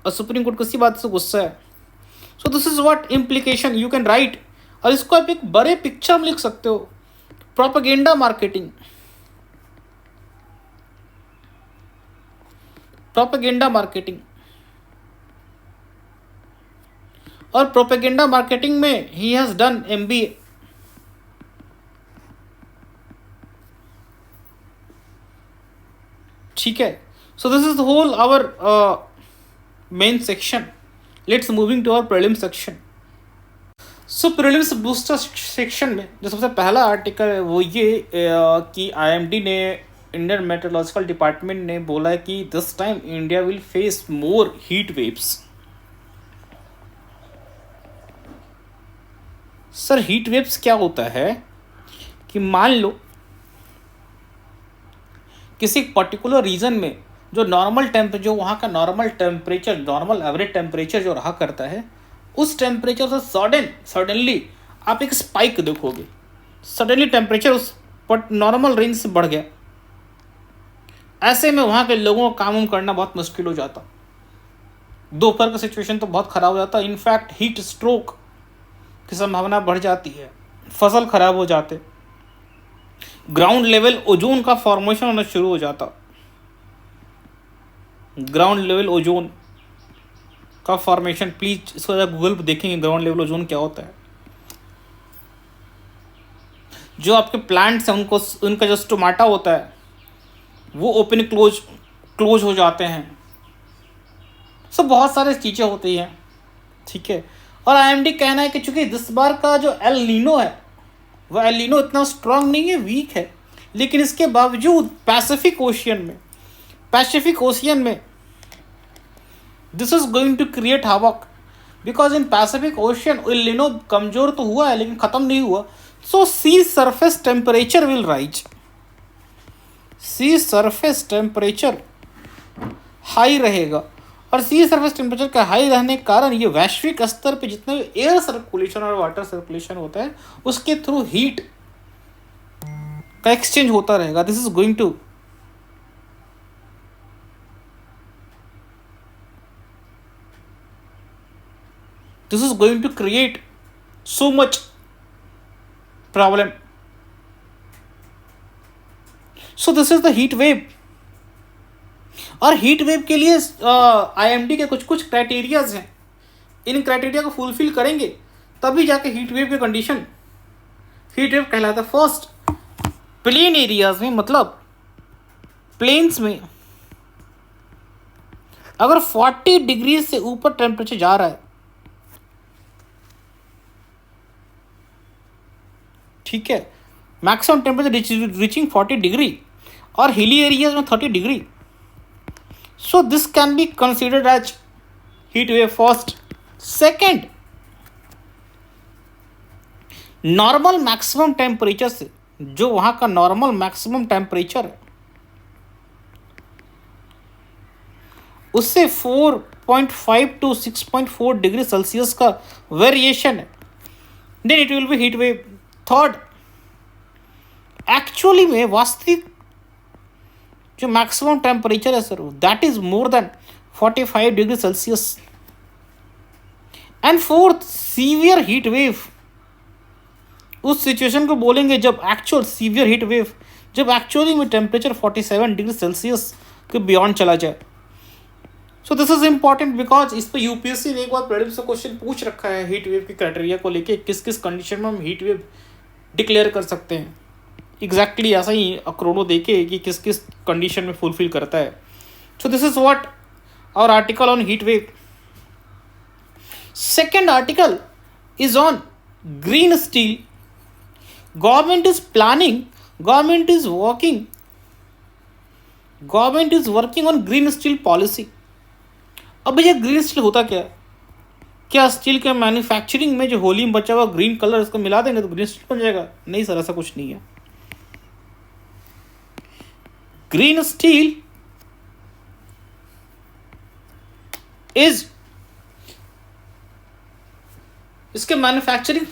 और सुप्रीम कोर्ट को इसी बात से गुस्सा है। This is what implication you can write, और इसको आप एक बड़े पिक्चर में लिख सकते हो। प्रोपेगेंडा मार्केटिंग, और प्रोपेगेंडा मार्केटिंग में ही हैज डन MBA। ठीक है, this is the whole our main section. Let's moving to our prelim section. Prelims booster section में जो सबसे पहला आर्टिकल है वो ये कि IMD ने, इंडियन मेट्रोलॉजिकल डिपार्टमेंट ने बोला है कि this time India will face more heat waves. Sir heat waves क्या होता है कि मान लो किसी पर्टिकुलर रीजन में जो नॉर्मल टेम्परेचर, जो वहाँ का normal temperature, normal average temperature जो रहा करता है, उस टेम्परेचर से सडनली आप एक स्पाइक देखोगे, सडनली टेम्परेचर उस नॉर्मल रेंज से बढ़ गया। ऐसे में वहाँ के लोगों को काम करना बहुत मुश्किल हो जाता, दोपहर का सिचुएशन तो बहुत ख़राब हो जाता। इनफैक्ट हीट स्ट्रोक की संभावना बढ़ जाती है, फसल खराब हो जाते, ग्राउंड लेवल ओजोन का फॉर्मेशन होना शुरू हो जाता। ग्राउंड लेवल ओजोन का फॉर्मेशन, प्लीज इसको जरा गूगल पर देखेंगे ग्राउंड लेवल ओजोन क्या होता है। जो आपके प्लांट्स हैं उनको, उनका जो स्टोमाटा होता है वो ओपन क्लोज हो जाते हैं। सब बहुत सारे चीज़ें होती हैं, ठीक है। और आईएमडी कहना है कि चूंकि इस बार का जो एल नीनो है वह एल नीनो इतना स्ट्रांग नहीं है, वीक है, लेकिन इसके बावजूद पैसिफिक ओशियन में this is going to create havoc, because in Pacific Ocean El Nino कमज़ोर तो हुआ है लेकिन ख़त्म नहीं हुआ। So sea surface temperature will rise, sea surface temperature high रहेगा, और सी सरफेस टेम्परेचर का हाई रहने के कारण ये वैश्विक स्तर पे जितने एयर सर्कुलेशन और वाटर सर्कुलेशन होता है उसके थ्रू हीट का एक्सचेंज होता रहेगा। This is going to create so much problem. So this is the heat wave. और हीट वेव के लिए आईएमडी के कुछ क्राइटेरियाज हैं, इन क्राइटेरिया को फुलफिल करेंगे तभी जाके हीट वेव की कंडीशन हीट वेव कहलाता है। फर्स्ट, प्लेन एरियाज में, मतलब प्लेन्स में अगर 40 डिग्री से ऊपर टेम्परेचर जा रहा है, ठीक है, मैक्सिमम टेम्परेचर रीचिंग 40 डिग्री, और हिली एरियाज में 30 degree, so this can be considered as heat wave first. Second, normal maximum temperature से, जो वहाँ का नॉर्मल मैक्सिमम टेम्परेचर है उससे 4.5 to 6.4 डिग्री सेल्सियस का वेरिएशन है, then it will be heat wave. Third, actually में वास्तविक जो मैक्सिमम टेम्परेचर है sir that is more than 45 degree Celsius. And fourth, severe heat wave, उस सिचुएशन को बोलेंगे जब एक्चुअल सीवियर हीट वेव, जब एक्चुअली में टेम्परेचर 47 डिग्री सेल्सियस के बियॉन्ड चला जाए। So this is important because इस पर यूपीएससी ने एक बार प्रीलिम्स से क्वेश्चन पूछ रखा है हीट वेव की क्राइटेरिया को लेके, किस किस कंडीशन में हम हीट वेव डिक्लेयर कर सकते हैं। एग्जैक्टली ऐसा ही अक्रोनो देखे कि किस किस कंडीशन में फुलफिल करता है। So this is what our article on heat wave. Second article is on green steel. Government is planning, government is working on green steel policy. अब भैया ग्रीन स्टील होता क्या है? क्या स्टील के मैन्युफैक्चरिंग में जो होली में बचा हुआ ग्रीन कलर इसको मिला देंगे तो ग्रीन स्टील बन जाएगा? नहीं सर, ऐसा कुछ नहीं है। ग्रीन स्टील इज, इसके मैन्युफैक्चरिंग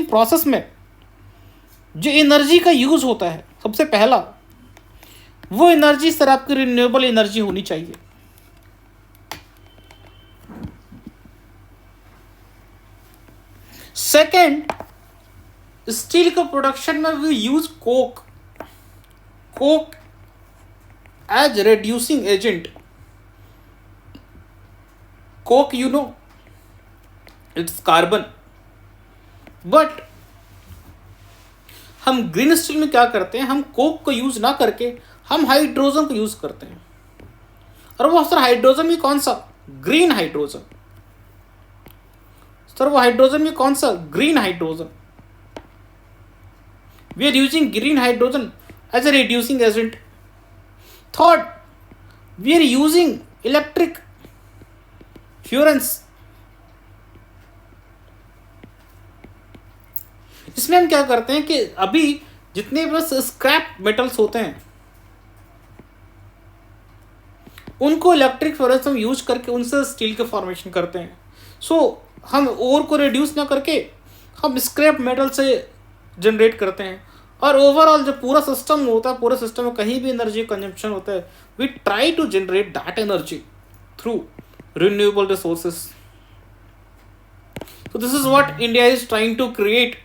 प्रोसेस में जो एनर्जी का यूज होता है, सबसे पहला वो एनर्जी सर आपकी रिन्यूएबल एनर्जी होनी चाहिए। सेकेंड, स्टील के प्रोडक्शन में we use coke as reducing agent. Coke you know it's carbon, but हम ग्रीन स्टील में क्या करते हैं, हम कोक को यूज ना करके हम हाइड्रोजन को यूज करते हैं। और वो सर हाइड्रोजन भी कौन सा? Green hydrogen. सर वो हाइड्रोजन भी कौन सा? Green hydrogen. We are using green hydrogen as a reducing agent. Third, we are using electric furnace इसमें हम क्या करते हैं कि अभी जितने बस स्क्रैप मेटल्स होते हैं उनको इलेक्ट्रिक फर्नेस हम यूज करके उनसे स्टील के फॉर्मेशन करते हैं। सो हम ओर को रिड्यूस ना करके हम स्क्रैप मेटल से जनरेट करते हैं, और ओवरऑल जो पूरा सिस्टम होता है, पूरे सिस्टम में कहीं भी एनर्जी कंजम्पशन होता है, we try to generate that energy through renewable resources. So this is what India is trying to create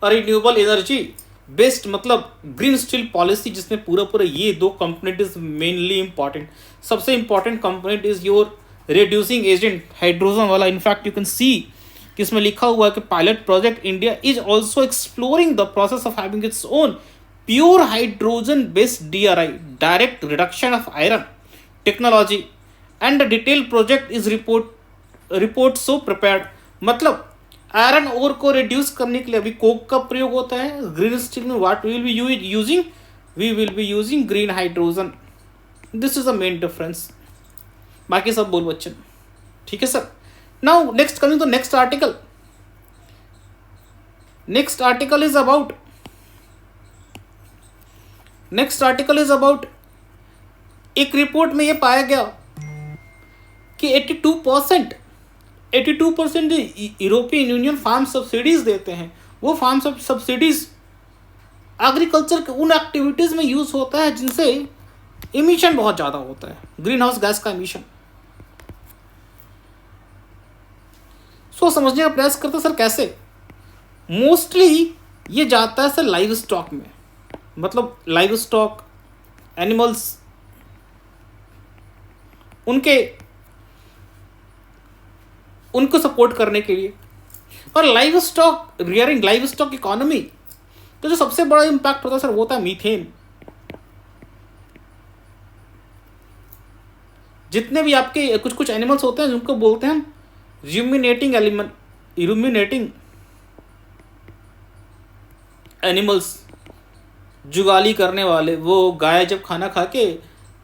a renewable energy based मतलब ग्रीन स्टील पॉलिसी, जिसमें पूरा ये दो कंपोनेंट इज मेनली इंपॉर्टेंट। सबसे important component is your reducing agent hydrogen वाला। इनफैक्ट यू कैन सी कि इसमें लिखा हुआ है कि pilot project India is also exploring the process of having its own pure hydrogen based DRI direct reduction of iron technology and detail project is report so prepared. मतलब आयरन ओर को रिड्यूस करने के लिए अभी कोक का प्रयोग होता है, ग्रीन स्टील में what we will be using, we will be using green hydrogen. This is the main difference, बाकी सब बोल बच्चन। ठीक है sir. Now next coming to next article. Next article is about एक रिपोर्ट में यह पाया गया कि 82% जो यूरोपियन यूनियन फार्म सब्सिडीज देते हैं, वो फार्म सब्सिडीज एग्रीकल्चर के उन एक्टिविटीज़ में यूज़ होता है जिनसे इमिशन बहुत ज़्यादा होता है, ग्रीन हाउस गैस का इमिशन। सो समझने का प्रयास करते हैं सर कैसे। मोस्टली ये जाता है सर लाइव स्टॉक में, मतलब लाइव स्टॉक एनिमल्स उनको सपोर्ट करने के लिए, और live stock rearing, live stock economy. तो जो सबसे बड़ा इंपैक्ट होता है सर वो होता है मीथेन। जितने भी आपके कुछ एनिमल्स होते हैं जिनको बोलते हैं हम रूमिनेटिंग एनिमल्स, जुगाली करने वाले, वो गाय जब खाना खा के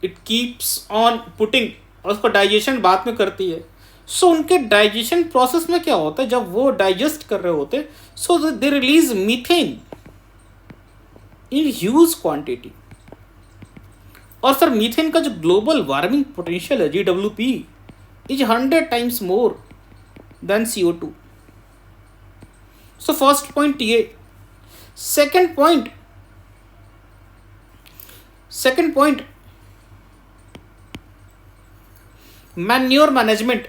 इट कीप्स ऑन पुटिंग और उसको डाइजेशन बाद में करती है। सो उनके डाइजेशन प्रोसेस में क्या होता है, जब वो डाइजेस्ट कर रहे होते so they release methane in huge quantity. और सर मीथेन का जो ग्लोबल वार्मिंग पोटेंशियल है GWP is 100 times more than CO2। So first point ये। Second point manure management.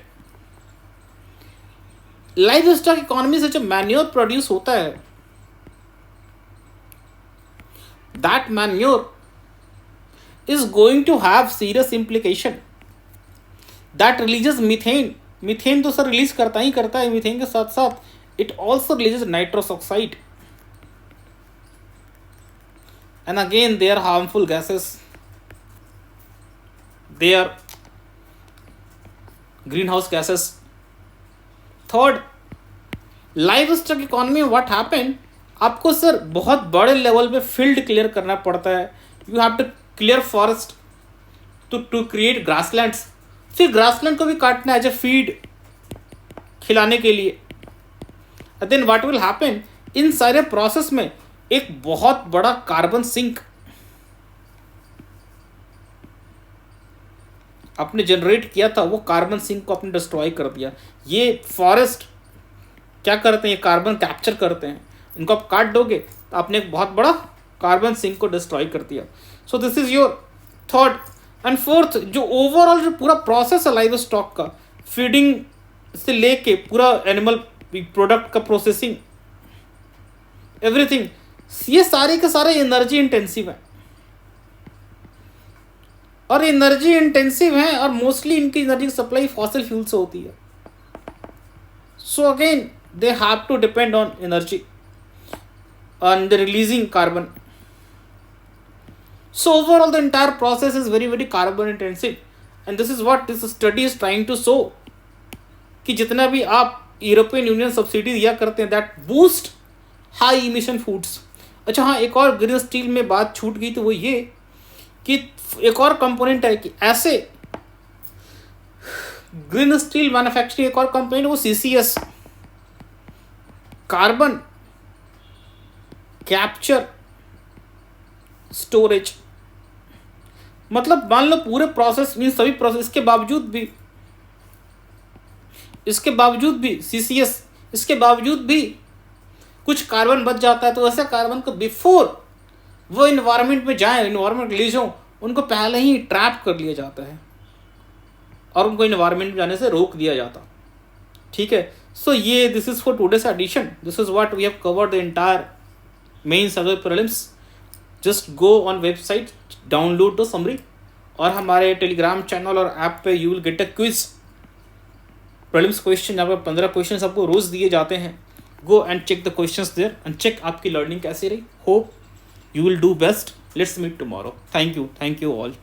Livestock economy से जब मैन्योर प्रोड्यूस होता है, that manure is going to have serious implication that releases methane. Methane तो सर रिलीज करता है, मीथेन के साथ साथ it also releases nitrous oxide, and again they are harmful gases, they are greenhouse gases. Third, livestock economy में व्हाट हैपन, आपको सर बहुत बड़े लेवल पे फील्ड क्लियर करना पड़ता है। You have to clear forest to create grasslands, फिर ग्रासलैंड को भी काटना एज ए फीड खिलाने के लिए। देन व्हाट विल हैपन, इन सारे प्रोसेस में एक बहुत बड़ा कार्बन सिंक आपने जनरेट किया था, वो कार्बन सिंक को आपने डिस्ट्रॉय कर दिया। ये फॉरेस्ट क्या करते हैं, ये कार्बन कैप्चर करते हैं, इनको आप काट दोगे तो आपने एक बहुत बड़ा कार्बन सिंक को डिस्ट्रॉय कर दिया। सो this is your third. And fourth, जो ओवरऑल जो पूरा प्रोसेस है लाइव स्टॉक का, फीडिंग से लेके पूरा एनिमल प्रोडक्ट का प्रोसेसिंग, एवरीथिंग, ये सारे के सारे एनर्जी इंटेंसिव है, और एनर्जी इंटेंसिव है, और मोस्टली इनकी एनर्जी की सप्लाई फॉसिल फ्यूल से होती है। So again they have to depend on energy and the releasing carbon. So overall the entire process is very very carbon intensive, and this is what this study is trying to show कि जितना भी आप यूरोपियन यूनियन सब्सिडी दिया करते हैं that boost high emission foods. अच्छा हाँ, एक और ग्रीन स्टील में बात छूट गई, तो वो ये कि एक और कंपोनेंट है कि ऐसे ग्रीन स्टील मैन्युफैक्चरिंग एक और कंपोनेंट वो CCS, कार्बन कैप्चर स्टोरेज, मतलब मान लो पूरे प्रोसेस मीन सभी प्रोसेस, इसके बावजूद भी सीसीएस, इसके बावजूद भी कुछ कार्बन बच जाता है, तो ऐसे कार्बन को बिफोर वो इन्वायरमेंट में जाए, इन्वायरमेंट रिलीज हो, उनको पहले ही ट्रैप कर लिया जाता है और उनको इन्वायरमेंट में जाने से रोक दिया जाता। ठीक है, सो ये this is for today's edition, this is what we have covered the entire mains other prelims. Just go on website, download the summary, और हमारे टेलीग्राम चैनल और ऐप पे you will get a quiz prelims question, जहाँ पर 15 क्वेश्चन आपको रोज दिए जाते हैं। Go and check the questions there and check आपकी लर्निंग कैसी रही। Hope you will do best. Let's meet tomorrow. Thank you all.